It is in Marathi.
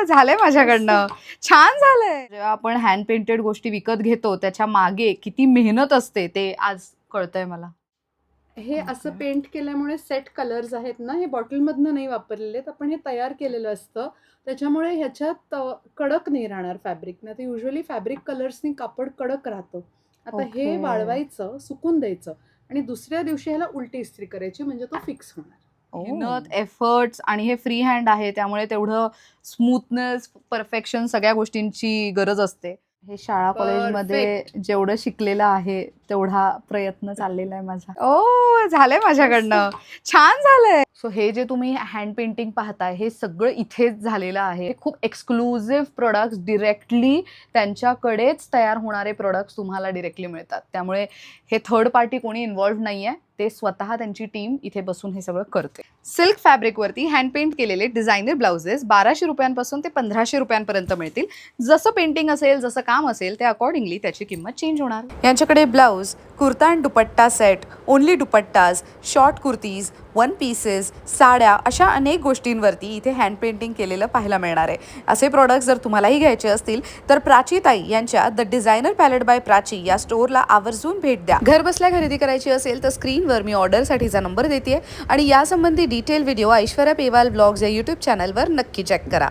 झालंय माझ्याकडनं. छान झालंय. जेव्हा आपण हँड पेंटेड गोष्टी विकत घेतो त्याच्या मागे किती मेहनत असते ते आज कळतंय मला. हे असं पेंट केल्यामुळे सेट कलर्स आहेत ना, हे बॉटलमधनं नाही वापरलेले आहेत. आपण हे तयार केलेलं असतं. त्याच्यामुळे ह्याच्यात कडक नाही राहणार फॅब्रिक. नाहीतर युजुअली फॅब्रिक कलर्सनी कापड कडक राहतं. आता हे ओके. वाळवायचं, सुकून द्यायचं आणि दुसऱ्या दिवशी ह्याला उलटी इस्त्री करायची म्हणजे तो फिक्स होणार. मेहनत, एफर्ट्स आणि हे फ्री हँड आहे त्यामुळे तेवढं स्मूथनेस, परफेक्शन सगळ्या गोष्टींची गरज असते. हे शाळा कॉलेजमध्ये जेवढं शिकलेलं आहे तेवढा प्रयत्न चाललेला आहे माझा. ओ झालंय माझ्याकडनं. छान झालंय. सो हे जे तुम्ही हँड पेंटिंग पाहताय हे सगळं इथेच झालेलं आहे. खूप एक्सक्लुझिव्ह प्रोडक्ट्स डिरेक्टली त्यांच्याकडेच तयार होणारे प्रोडक्ट्स तुम्हाला डिरेक्टली मिळतात. त्यामुळे हे थर्ड पार्टी कोणी इन्व्हॉल्व्ह नाहीये. ते स्वतः त्यांची टीम इथे बसून हे सगळं करते. सिल्क फॅब्रिकवरती हँड पेंट केलेले डिझायनर ब्लाउजेस 1200 रुपयांपासून ते 1500 रुपयांपर्यंत मिळतील. जसं पेंटिंग असेल, जसं काम असेल त्या अकॉर्डिंगली त्याची किंमत चेंज होणार. यांच्याकडे blouse, kurta and dupatta set, only dupattas, short kurtis, one pieces, साड्या अशा अनेक गोष्टींवरती इथे हँड पेंटिंग केलेलं पाहायला मिळणार आहे. असे प्रोडक्ट्स जर तुम्हालाही घ्यायचे असतील तर प्राचीताई यांच्या the designer palette by Prachi या स्टोअरला आवर्जून भेट द्या. घर बसल्या खरेदी करायची असेल तर स्क्रीनवर मी ऑर्डरसाठीचा नंबर देते आणि यासंबंधी detail video Aishwarya Pewal blogs या यूट्यूब चॅनलवर नक्की चेक करा.